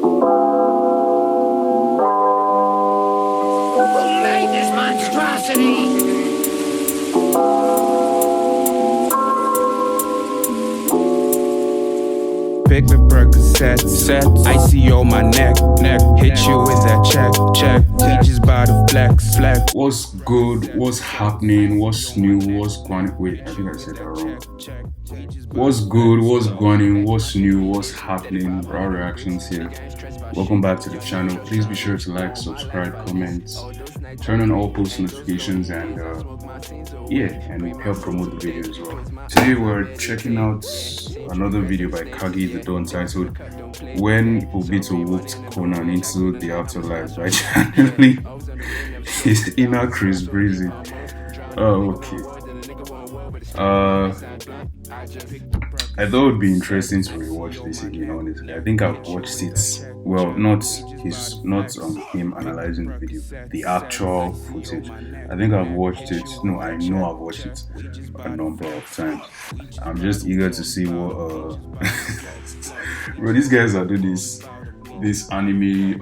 Who made this monstrosity? Pick the Percocet, set, icy on my neck, hit you with that check, teachers by the flex. What's good? What's happening? What's new? What's going? Wait, I think I said that wrong. What's good? What's going? What's new? What's happening? Raw reactions here. Welcome back to the channel. Please be sure to like, subscribe, comment, turn on all post notifications, and help promote the video as well. Today we're checking out another video by Kagi the Don titled "When Obito Whooped Konan into the Afterlife" by channeling his inner Chris Breezy. Oh, okay. I thought it would be interesting to rewatch this again, honestly. I think I've watched it. Well, not him analyzing the video, the actual footage. I think I've watched it. No, I know I've watched it a number of times. I'm just eager to see what bro, these guys are doing this anime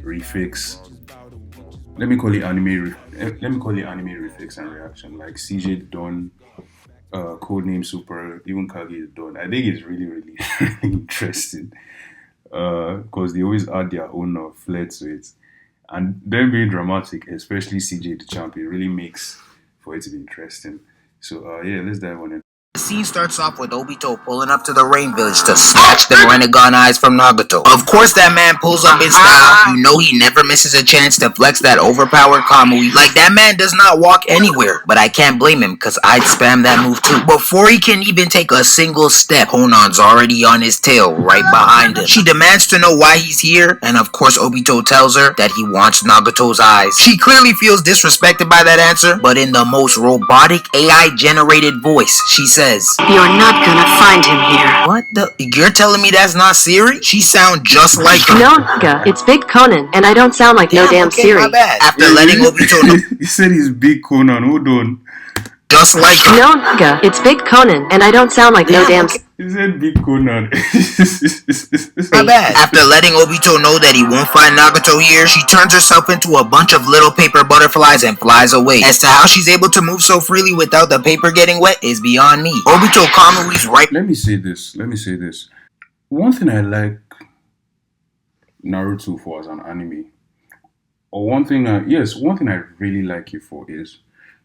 refix. Let me call it anime refix and reaction, like CJ Don, Codename Super, even Kage Don. I think it's really, really, really interesting because they always add their own flair to it, and them being dramatic, especially CJ the champion, really makes for it to be interesting. So let's dive on it. The scene starts off with Obito pulling up to the rain village to snatch the Renegon eyes from Nagato. Of course that man pulls up in style. You know he never misses a chance to flex that overpowered Kamui. Like, that man does not walk anywhere. But I can't blame him, cause I'd spam that move too. Before he can even take a single step, Konan's already on his tail right behind him. She demands to know why he's here, and of course Obito tells her that he wants Nagato's eyes. She clearly feels disrespected by that answer, but in the most robotic AI generated voice, she says, "You're not gonna find him here." "What the? You're telling me that's not Siri?" She sounds just like her. No, nigga, it's Big Conan, and I don't sound like no damn Siri. My bad. After letting Obito know, He said he's Big Conan. Hold on. just like her. No, nigga, it's Big Conan, and I don't sound like no damn. He said Big Conan. My bad. After letting Obito know that he won't find Nagato here, she turns herself into a bunch of little paper butterflies and flies away. As to how she's able to move so freely without the paper getting wet is beyond me. Obito Kamui's right. Let me say this. One thing I like Naruto for as an anime, or one thing I really like it for is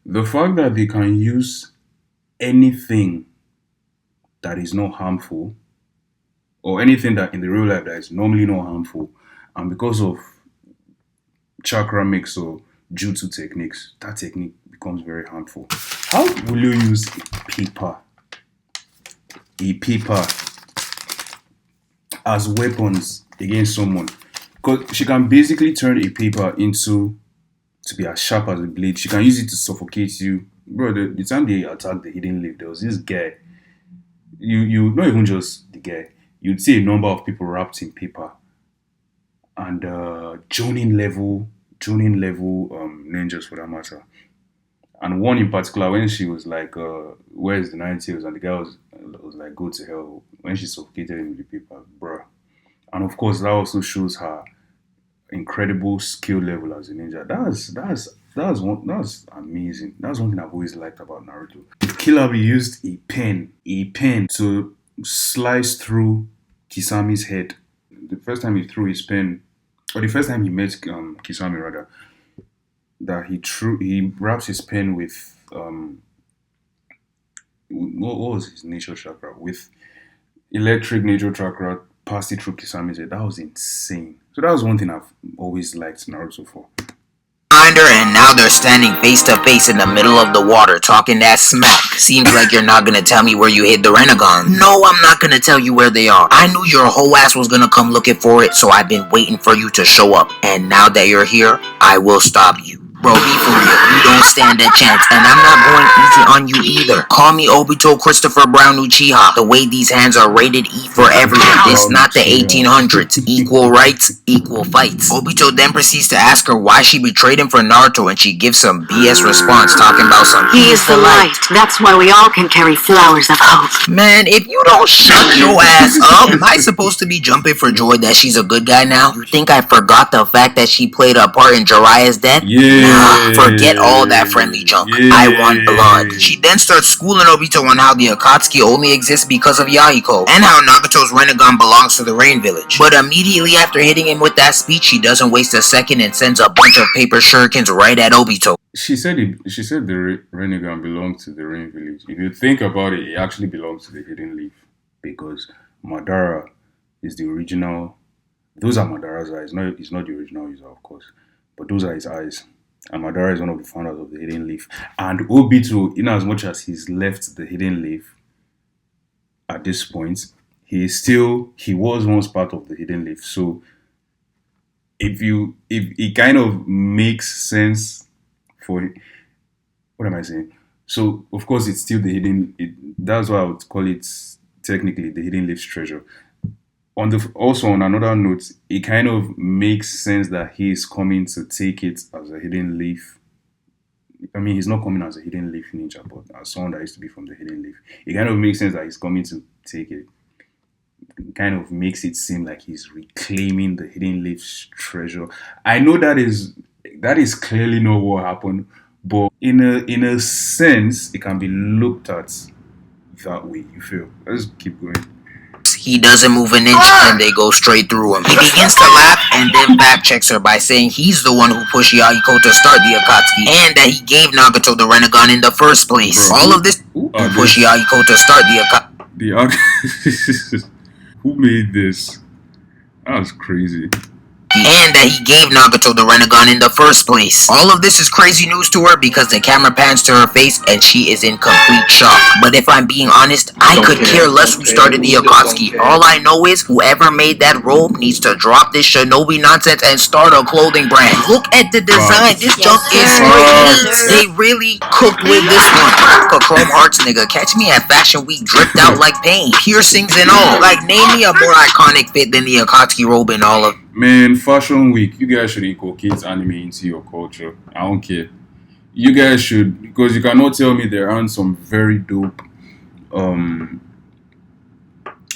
the fact that they can use anything that is not harmful, or anything that in the real life that is normally not harmful, and because of chakra mix or jutsu techniques, that technique becomes very harmful. How will you use a paper as weapons against someone? Because she can basically turn a paper to be as sharp as a blade. She can use it to suffocate you. Bro, the time they attacked the hidden leaf, there was this guy. You not even just the guy. You'd see a number of people wrapped in paper, and Jonin level ninjas for that matter. And one in particular, when she was like, "Where's the Nine Tails?" and the guy was like, "Go to hell." When she suffocated him with the paper, bruh. And of course, that also shows her incredible skill level as a ninja. That's amazing. That's one thing I've always liked about Naruto. Killer used a pen to slice through Kisami's head. The first time he threw his pen, or the first time he met Kisami rather, that he wraps his pen with what was his nature chakra? With electric nature chakra, passed it through Kisami's head. That was insane. So that was one thing I've always liked Naruto for. And now they're standing face to face in the middle of the water talking that smack. Seems like you're not gonna tell me where you hid the Renegon. No, I'm not gonna tell you where they are. I knew your whole ass was gonna come looking for it, so I've been waiting for you to show up. And now that you're here, I will stop you. Bro, be for real. You don't stand a chance, and I'm not going easy on you either. Call me Obito Christopher Brown Uchiha. The way these hands are rated E for everyone. This not the 1800s. Equal rights, equal fights. Obito then proceeds to ask her why she betrayed him for Naruto, and she gives some BS response talking about some. He is the light. That's why we all can carry flowers of hope. Man, if you don't shut your ass up, am I supposed to be jumping for joy that she's a good guy now? You think I forgot the fact that she played a part in Jiraiya's death? Yeah. Nah, forget all that friendly junk. Yeah. I want blood. She then starts schooling Obito on how the Akatsuki only exists because of Yahiko, and how Nagato's Rinnegan belongs to the Rain Village. But immediately after hitting him with that speech, she doesn't waste a second and sends a bunch of paper shurikens right at Obito. She said the Rinnegan belongs to the Rain Village. If you think about it, it actually belongs to the Hidden Leaf because Madara is the original. Those are Madara's eyes. No, it's not the original user, of course, but those are his eyes. And Madara is one of the founders of the Hidden Leaf. And Obito, in as much as he's left the Hidden Leaf at this point, he was once part of the Hidden Leaf. So if it kind of makes sense for what am I saying? So of course it's still the that's why I would call it technically the Hidden Leaf's treasure. Also on another note, it kind of makes sense that he is coming to take it as a Hidden Leaf. I mean, he's not coming as a Hidden Leaf ninja, but as someone that used to be from the Hidden Leaf, it kind of makes sense that he's coming to take it. It kind of makes it seem like he's reclaiming the Hidden Leaf's treasure. I know that is clearly not what happened, but in a sense, it can be looked at that way. You feel? Let's keep going. He doesn't move an inch and they go straight through him. He begins to laugh and then fact checks her by saying he's the one who pushed Yahiko to start the Akatsuki and that he gave Nagato the Rinnegan in the first place. All of this who pushed Yahiko to start the Akatsuki. Who made this? That's crazy. And that he gave Nagato the Rinnegan in the first place. All of this is crazy news to her because the camera pans to her face and she is in complete shock. But if I'm being honest, I could care less who started the Akatsuki. All I know is whoever made that robe needs to drop this shinobi nonsense and start a clothing brand. Look at the design. This junk is straight. They really cooked with this one. Chrome hearts, nigga. Catch me at Fashion Week dripped out like paint. Piercings and all. Like, name me a more iconic fit than the Akatsuki robe in all of. Man, Fashion Week, you guys should inculcate anime into your culture. I don't care. You guys should, because you cannot tell me there aren't some very dope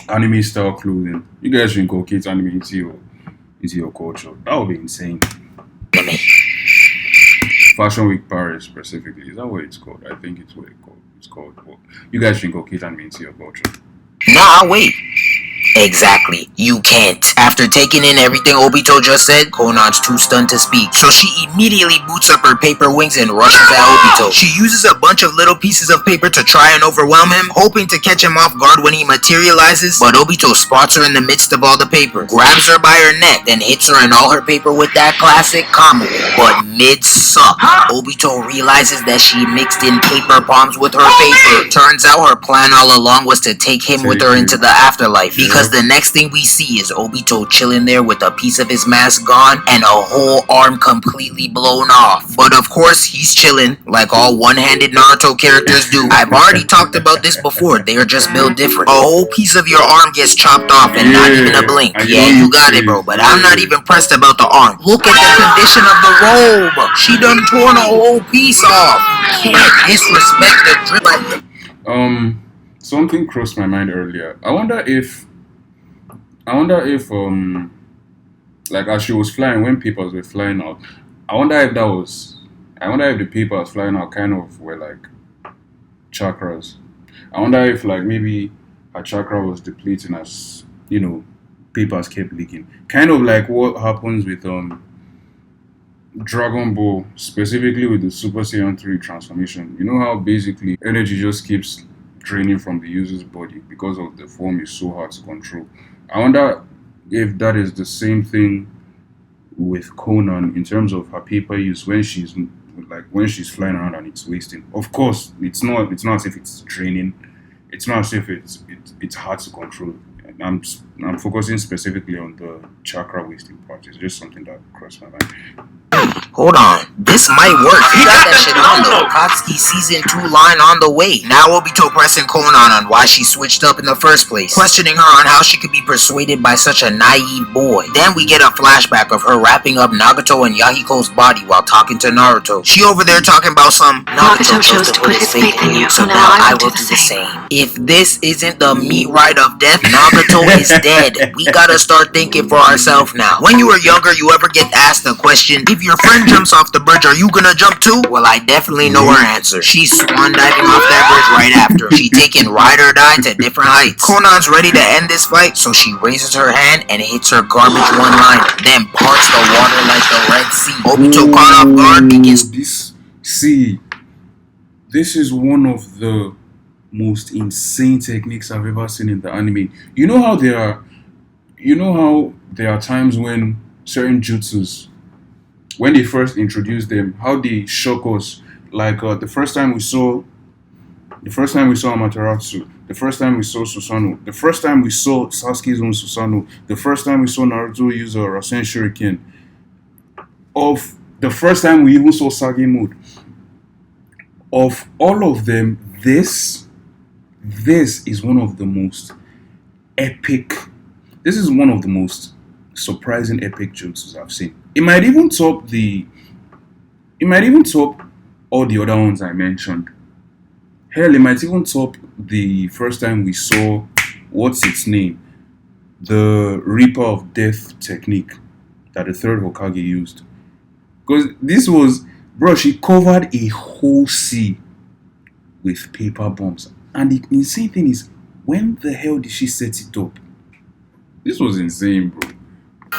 anime style clothing. You guys should inculcate anime into your culture. That would be insane. Fashion Week Paris specifically. Is that what it's called? I think it's what it's called. Well, you guys should inculcate anime into your culture. Nah, wait. Exactly, you can't. After taking in everything Obito just said, Konan's too stunned to speak. So she immediately boots up her paper wings and rushes at Obito. She uses a bunch of little pieces of paper to try and overwhelm him, hoping to catch him off guard when he materializes. But Obito spots her in the midst of all the paper, grabs her by her neck, then hits her in all her paper with that classic Kamu. But mid-suck, Obito realizes that she mixed in paper palms with her paper. Turns out her plan all along was to take him with her into the afterlife, because the next thing we see is Obito chilling there with a piece of his mask gone and a whole arm completely blown off. But of course, he's chilling like all one-handed Naruto characters do. I've already talked about this before, they are just built different. A whole piece of your arm gets chopped off and not even a blink. Yeah, you got it, bro, but I'm not even pressed about the arm. Look at the condition of the robe. She done torn a whole piece off. Can't disrespect the drip. Something crossed my mind earlier. I wonder if like as she was flying, when papers were flying out, I wonder if the papers flying out kind of were like chakras. I wonder if like maybe her chakra was depleting as, papers kept leaking. Kind of like what happens with Dragon Ball, specifically with the Super Saiyan 3 transformation. You know how basically energy just keeps draining from the user's body because of the form is so hard to control. I wonder if that is the same thing with Konan in terms of her paper use when she's flying around and it's wasting. Of course, it's not as if it's draining. It's not as if it's hard to control. I'm I'm focusing specifically on the chakra wasting part. It's just something that crossed my mind. Hold on, this might work. You got that shit on though. Akatsuki season 2 line on the way. Now Obito pressing Konan on why she switched up in the first place, questioning her on how she could be persuaded by such a naive boy. Then we get a flashback of her wrapping up Nagato and Yahiko's body while talking to Naruto. She over there talking about some Nagato chose to put his faith in you, so now I will do the same. If this isn't the meat ride of death, Nagato is dead. We gotta start thinking for ourselves now. When you were younger, you ever get asked the question, if your friend jumps off the bridge, are you gonna jump too? Well, I definitely know her answer. She's swan diving off that bridge right after. She taking ride or die to different heights. Konan's ready to end this fight, so she raises her hand and hits her garbage one-liner, then parts the water like the Red Sea. Obito caught off guard begins. This is one of the most insane techniques I've ever seen in the anime. You know how there are times when certain jutsus, when they first introduce them, how they shock us. Like the first time we saw Amaterasu, the first time we saw Susanoo, the first time we saw Sasuke's own Susanoo, the first time we saw Naruto use a Rasen Shuriken, of the first time we even saw Sage Mode. Of all of them, this is one of the most epic. This is one of the most surprising epic jutsus I've seen. It might even top all the other ones I mentioned. Hell, it might even top the first time we saw, what's its name? The Reaper of Death technique that the third Hokage used. Because this was, bro, she covered a whole sea with paper bombs. And the insane thing is, when the hell did she set it up? This was insane, bro.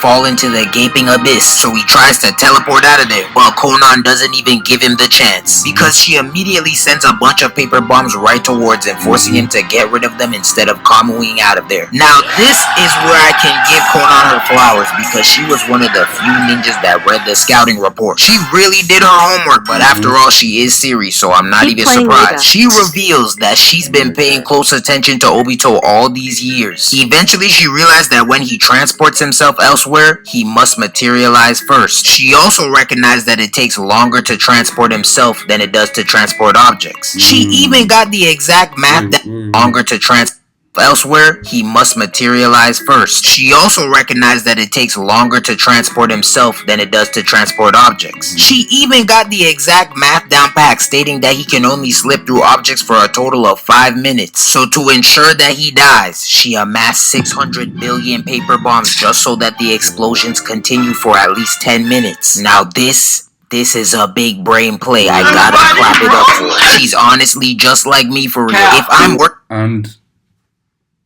Fall into the gaping abyss, so he tries to teleport out of there, but Konan doesn't even give him the chance, because she immediately sends a bunch of paper bombs right towards him, forcing him to get rid of them instead of Kamuing out of there. Now this is where I can give Konan her flowers, because she was one of the few ninjas that read the scouting report. She really did her homework, but after all, she is serious, so I'm not even surprised. She reveals that she's been paying close attention to Obito all these years. Eventually, she realized that when he transports himself elsewhere, he must materialize first. She also recognized that it takes longer to transport himself than it does to transport objects. She even got the exact math that longer to transport elsewhere, he must materialize first. She also recognized that it takes longer to transport himself than it does to transport objects. She even got the exact math down pat, stating that he can only slip through objects for a total of 5 minutes. So to ensure that he dies, she amassed 600 billion paper bombs just so that the explosions continue for at least 10 minutes. Now this is a big brain play. I gotta clap it up for her. She's honestly just like me for real. If I'm working... And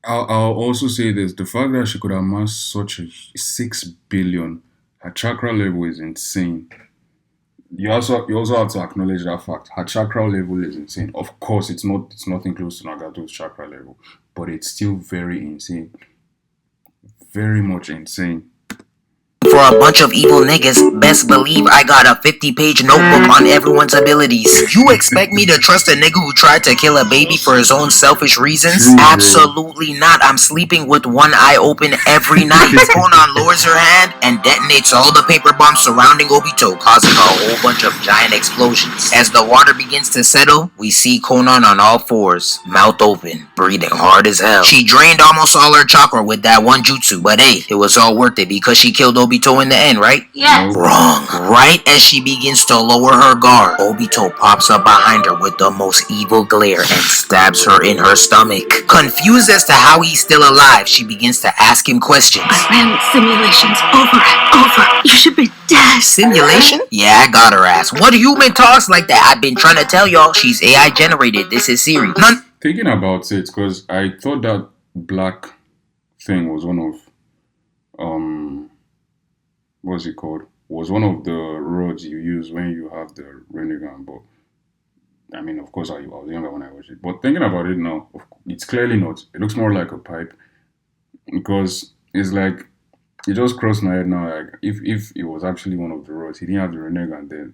I'll also say this: the fact that she could amass such a 6 billion, her chakra level is insane. You also have to acknowledge that fact. Her chakra level is insane. Of course, it's nothing close to Nagato's chakra level, but it's still very insane, very much insane. For a bunch of evil niggas, best believe I got a 50-page notebook on everyone's abilities. You expect me to trust a nigga who tried to kill a baby for his own selfish reasons? Absolutely not. I'm sleeping with one eye open every night. Konan lowers her hand and detonates all the paper bombs surrounding Obito, causing a whole bunch of giant explosions. As the water begins to settle, we see Konan on all fours, mouth open, breathing hard as hell. She drained almost all her chakra with that one jutsu, but hey, it was all worth it because she killed Obito in the end, right? Yes. Wrong. Right as she begins to lower her guard, Obito pops up behind her with the most evil glare and stabs her in her stomach. Confused as to how he's still alive, she begins to ask him questions. I ran simulations over and over. You should be dead. Simulation? Yeah, I got her ass. What human talks like that? I've been trying to tell y'all, she's AI generated. This is Siri. None. Thinking about it, because I thought that black thing was one of what's it called? Was one of the rods you use when you have the Renegan, but I mean, of course, I was younger when I watched it. But thinking about it now, it's clearly not. It looks more like a pipe, because it's like, it just crossed my head now. Like, if it was actually one of the rods, he didn't have the Renegan there,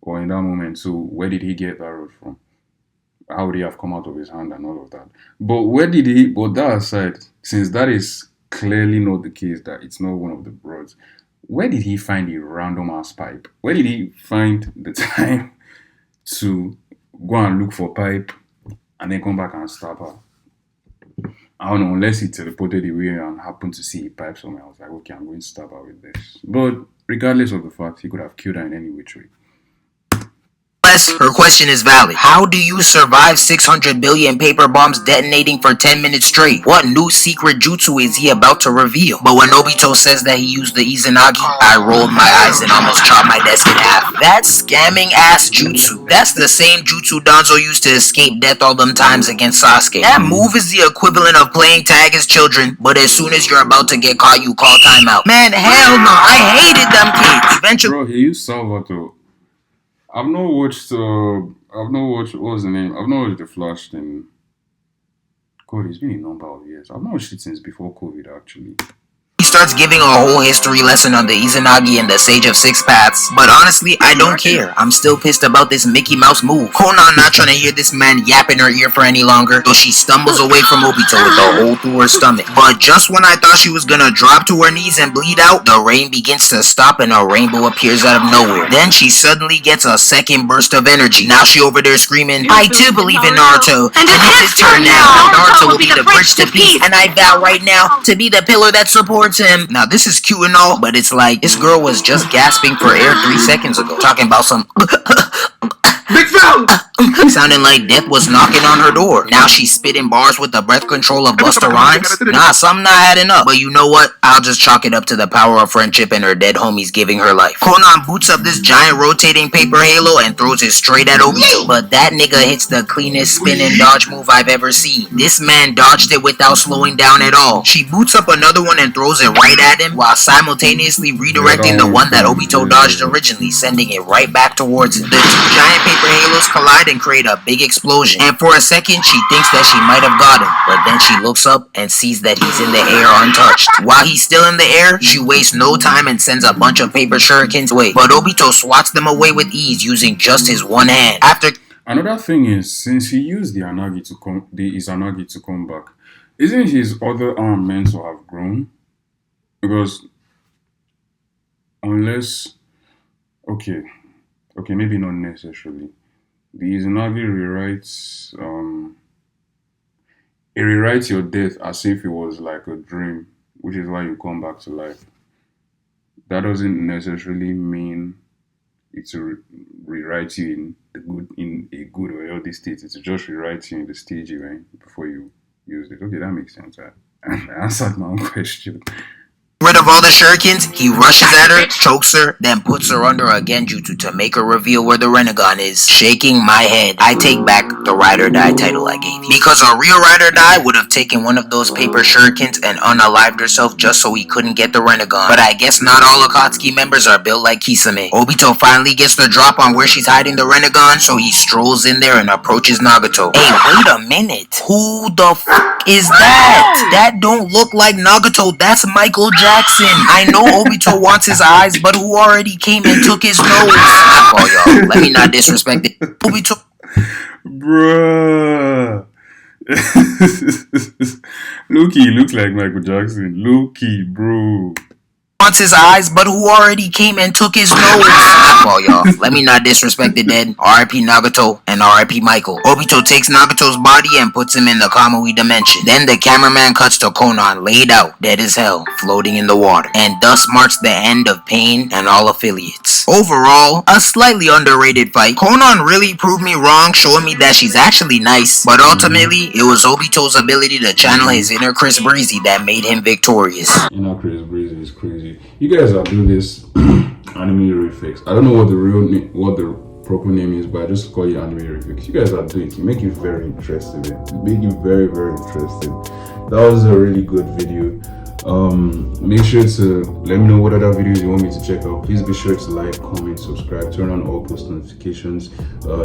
or in that moment. So where did he get that rod from? how would he have come out of his hand and all of that? But where did he? But that aside, since that is clearly not the case, that it's not one of the broads, where did he find a random ass pipe? Where did he find the time to go and look for pipe and then come back and stab her? I don't know, unless he teleported away and happened to see a pipe somewhere. I was like, okay, I'm going to stab her with this. But regardless of the fact, he could have killed her in any which way. Her question is valid. How do you survive 600 billion paper bombs detonating for 10 minutes straight? What new secret jutsu is he about to reveal? But when Obito says that he used the Izanagi, I rolled my eyes and almost chopped my desk in half. That scamming ass jutsu. That's the same jutsu Danzo used to escape death all them times against Sasuke. That move is the equivalent of playing tag as children, but as soon as you're about to get caught, you call timeout. Man, hell no, I hated them kids. Eventually, bro, he used Salvatore. I've not watched, what was the name? I've not watched The Flash thing. God, it's been a number of years. I've not watched it since before COVID, actually. he starts giving a whole history lesson on the Izanagi and the Sage of Six Paths. But honestly, I don't care. I'm still pissed about this Mickey Mouse move. Konan not trying to hear this man yap in her ear for any longer, so she stumbles away from Obito with a hole through her stomach. But just when I thought she was gonna drop to her knees and bleed out, the rain begins to stop and a rainbow appears out of nowhere. Then she suddenly gets a second burst of energy. Now she over there screaming, I do believe in Naruto, and it's his turn now. Naruto will be the bridge to peace, and I vow right now to be the pillar that supports him. Now this is cute and all, but it's like this girl was just gasping for air 3 seconds ago, talking about some Big Val! sounding like death was knocking on her door. Now she's spitting bars with the breath control of Busta Rhymes. Nah, something not adding up. But you know what? I'll just chalk it up to the power of friendship and her dead homies giving her life. Konan boots up this giant rotating paper halo and throws it straight at Obito. But that nigga hits the cleanest spin and dodge move I've ever seen. This man dodged it without slowing down at all. She boots up another one and throws it right at him while simultaneously redirecting the one that Obito dodged originally, sending it right back towards him. The two giant paper halos collide and create a big explosion. And for a second, she thinks that she might have got him. But then she looks up and sees that he's in the air untouched. While he's still in the air, she wastes no time and sends a bunch of paper shurikens away. But Obito swats them away with ease using just his one hand. After Another thing is, since he used the Izanagi to come back, isn't his other arm meant to have grown? Because unless, okay, maybe not necessarily. The Izanagi rewrites your death as if it was like a dream, which is why you come back to life. That doesn't necessarily mean it will rewrite you in a good or healthy state. It will just rewrite you in the stage you were in before you used it. Okay, that makes sense. I answered my own question. rid of all the shurikens, he rushes at her, chokes her, then puts her under a genjutsu to make her reveal where the Renegon is. Shaking my head, I take back the Ride or Die title I gave you. Because a real Ride or Die would have taken one of those paper shurikens and unalived herself just so he couldn't get the Renegon. But I guess not all Akatsuki members are built like Kisame. Obito finally gets the drop on where she's hiding the Renegon, so he strolls in there and approaches Nagato. Hey, wait a minute. Who the f*** is that? That don't look like Nagato. That's Michael Jackson. I know Obito wants his eyes, but who already came and took his nose? Oh, y'all, let me not disrespect it. Obito. Bruh. Loki looks like Michael Jackson. Loki, bro. Wants his eyes, but who already came and took his nose? Oh, y'all, let me not disrespect the dead. R.I.P. Nagato and R.I.P. Michael. Obito takes Nagato's body and puts him in the Kamui dimension. Then the cameraman cuts to Konan laid out, dead as hell, floating in the water. And thus marks the end of Pain and all affiliates. Overall, a slightly underrated fight. Konan really proved me wrong, showing me that she's actually nice. But ultimately, it was Obito's ability to channel his inner Chris Breezy that made him victorious. Inner Chris Breezy is crazy. You guys are doing this anime refix. I don't know what the proper name is, but I just call it anime refix. You guys are doing it. You make it very interesting. Make it very, very interesting. That was a really good video. Make sure to let me know what other videos you want me to check out. Please be sure to like, comment, subscribe, turn on all post notifications,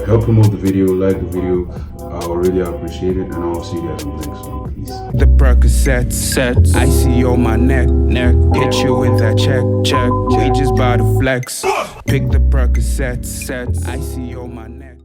help promote the video, like the video. I really appreciate it, and I'll see you guys in the next one. Peace. The Percocet sets, I see on my neck, hit you with that check. We just bout to flex. Pick the Percocet sets, I see on my neck.